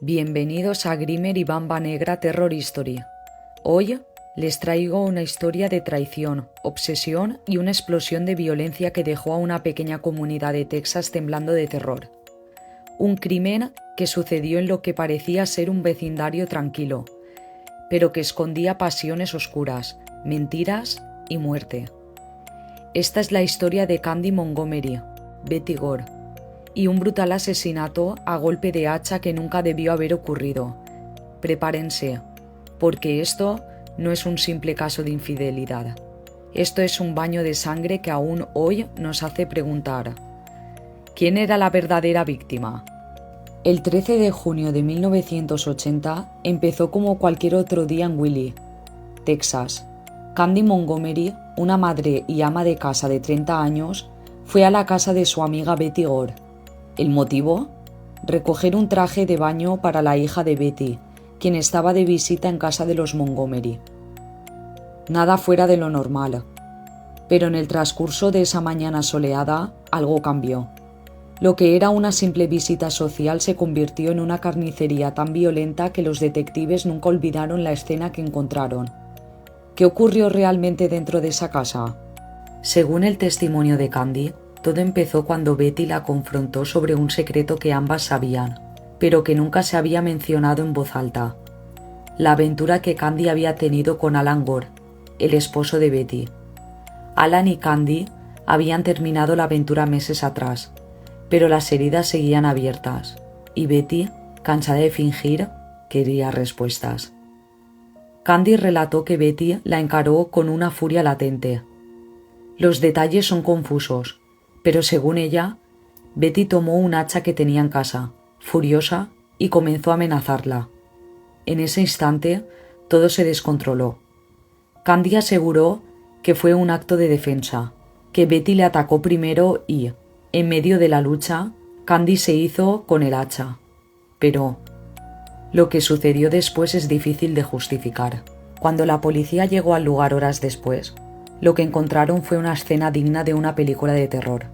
Bienvenidos a Grimmer y Bamba Negra Terror History. Hoy les traigo una historia de traición, obsesión y una explosión de violencia que dejó a una pequeña comunidad de Texas temblando de terror. Un crimen que sucedió en lo que parecía ser un vecindario tranquilo, pero que escondía pasiones oscuras, mentiras y muerte. Esta es la historia de Candy Montgomery, Betty Gore, y un brutal asesinato a golpe de hacha que nunca debió haber ocurrido. Prepárense, porque esto no es un simple caso de infidelidad. Esto es un baño de sangre que aún hoy nos hace preguntar: ¿quién era la verdadera víctima? El 13 de junio de 1980 empezó como cualquier otro día en Wiley, Texas. Candy Montgomery, una madre y ama de casa de 30 años, fue a la casa de su amiga Betty Gore. ¿El motivo? Recoger un traje de baño para la hija de Betty, quien estaba de visita en casa de los Montgomery. Nada fuera de lo normal. Pero en el transcurso de esa mañana soleada, algo cambió. Lo que era una simple visita social se convirtió en una carnicería tan violenta que los detectives nunca olvidaron la escena que encontraron. ¿Qué ocurrió realmente dentro de esa casa? Según el testimonio de Candy, todo empezó cuando Betty la confrontó sobre un secreto que ambas sabían, pero que nunca se había mencionado en voz alta: la aventura que Candy había tenido con Alan Gore, el esposo de Betty. Alan y Candy habían terminado la aventura meses atrás, pero las heridas seguían abiertas, y Betty, cansada de fingir, quería respuestas. Candy relató que Betty la encaró con una furia latente. Los detalles son confusos, pero según ella, Betty tomó un hacha que tenía en casa, furiosa, y comenzó a amenazarla. En ese instante, todo se descontroló. Candy aseguró que fue un acto de defensa, que Betty le atacó primero y, en medio de la lucha, Candy se hizo con el hacha. Pero lo que sucedió después es difícil de justificar. Cuando la policía llegó al lugar horas después, lo que encontraron fue una escena digna de una película de terror.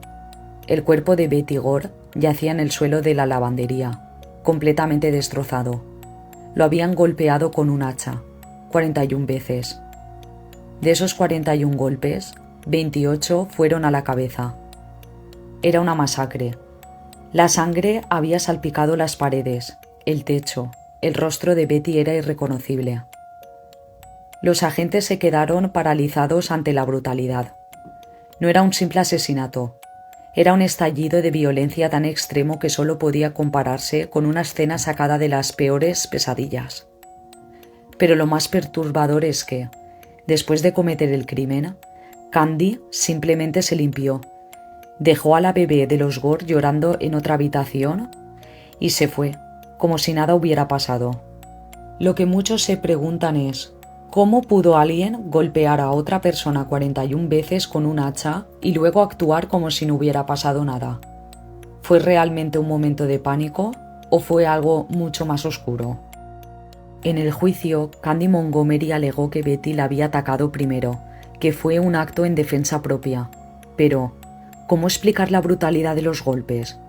El cuerpo de Betty Gore yacía en el suelo de la lavandería, completamente destrozado. Lo habían golpeado con un hacha, 41 veces. De esos 41 golpes, 28 fueron a la cabeza. Era una masacre. La sangre había salpicado las paredes, el techo, el rostro de Betty era irreconocible. Los agentes se quedaron paralizados ante la brutalidad. No era un simple asesinato, era un estallido de violencia tan extremo que solo podía compararse con una escena sacada de las peores pesadillas. Pero lo más perturbador es que, después de cometer el crimen, Candy simplemente se limpió, dejó a la bebé de los Gore llorando en otra habitación y se fue, como si nada hubiera pasado. Lo que muchos se preguntan es: ¿cómo pudo alguien golpear a otra persona 41 veces con un hacha y luego actuar como si no hubiera pasado nada? ¿Fue realmente un momento de pánico o fue algo mucho más oscuro? En el juicio, Candy Montgomery alegó que Betty la había atacado primero, que fue un acto en defensa propia. Pero, ¿cómo explicar la brutalidad de los golpes?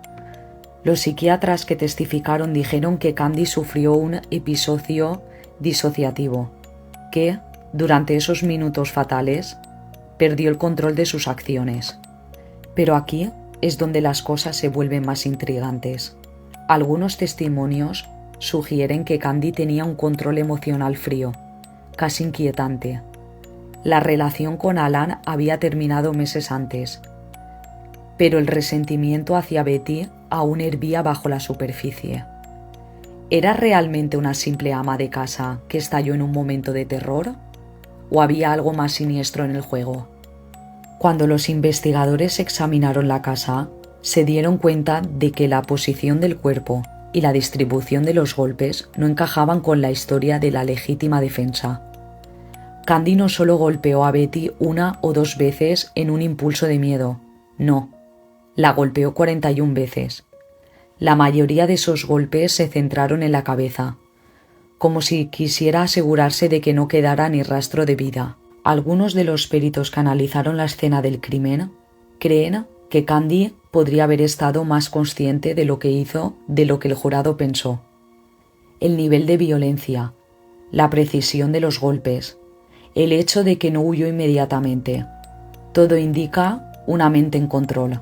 Los psiquiatras que testificaron dijeron que Candy sufrió un episodio disociativo, que, durante esos minutos fatales, perdió el control de sus acciones. Pero aquí es donde las cosas se vuelven más intrigantes. Algunos testimonios sugieren que Candy tenía un control emocional frío, casi inquietante. La relación con Alan había terminado meses antes, pero el resentimiento hacia Betty aún hervía bajo la superficie. ¿Era realmente una simple ama de casa que estalló en un momento de terror? ¿O había algo más siniestro en el juego? Cuando los investigadores examinaron la casa, se dieron cuenta de que la posición del cuerpo y la distribución de los golpes no encajaban con la historia de la legítima defensa. Candy no solo golpeó a Betty una o dos veces en un impulso de miedo, no, la golpeó 41 veces. La mayoría de esos golpes se centraron en la cabeza, como si quisiera asegurarse de que no quedara ni rastro de vida. Algunos de los peritos que analizaron la escena del crimen creen que Candy podría haber estado más consciente de lo que hizo de lo que el jurado pensó. El nivel de violencia, la precisión de los golpes, el hecho de que no huyó inmediatamente. Todo indica una mente en control,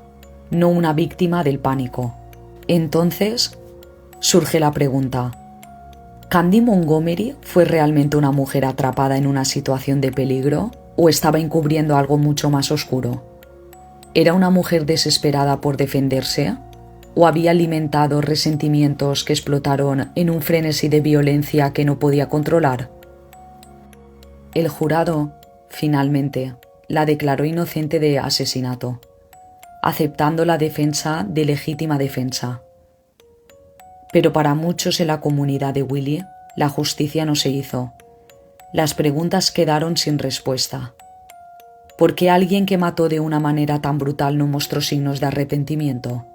no una víctima del pánico. Entonces, surge la pregunta: ¿Candy Montgomery fue realmente una mujer atrapada en una situación de peligro o estaba encubriendo algo mucho más oscuro? ¿Era una mujer desesperada por defenderse o había alimentado resentimientos que explotaron en un frenesí de violencia que no podía controlar? El jurado, finalmente, la declaró inocente de asesinato, aceptando la defensa de legítima defensa. Pero para muchos en la comunidad de Willie, la justicia no se hizo. Las preguntas quedaron sin respuesta. ¿Por qué alguien que mató de una manera tan brutal no mostró signos de arrepentimiento?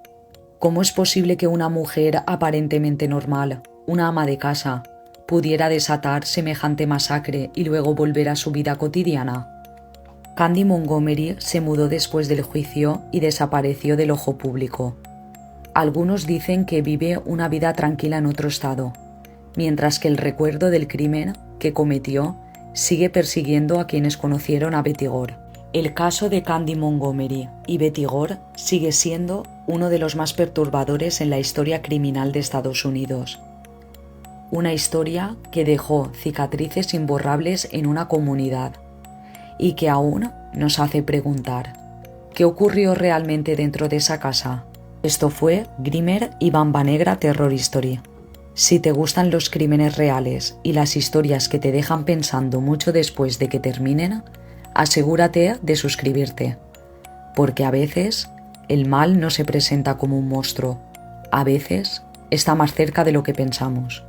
¿Cómo es posible que una mujer aparentemente normal, una ama de casa, pudiera desatar semejante masacre y luego volver a su vida cotidiana? Candy Montgomery se mudó después del juicio y desapareció del ojo público. Algunos dicen que vive una vida tranquila en otro estado, mientras que el recuerdo del crimen que cometió sigue persiguiendo a quienes conocieron a Betty Gore. El caso de Candy Montgomery y Betty Gore sigue siendo uno de los más perturbadores en la historia criminal de Estados Unidos. Una historia que dejó cicatrices imborrables en una comunidad y que aún nos hace preguntar: ¿qué ocurrió realmente dentro de esa casa? Esto fue Grimmer y Bamba Negra Terror Story. Si te gustan los crímenes reales y las historias que te dejan pensando mucho después de que terminen, asegúrate de suscribirte, porque a veces el mal no se presenta como un monstruo, a veces está más cerca de lo que pensamos.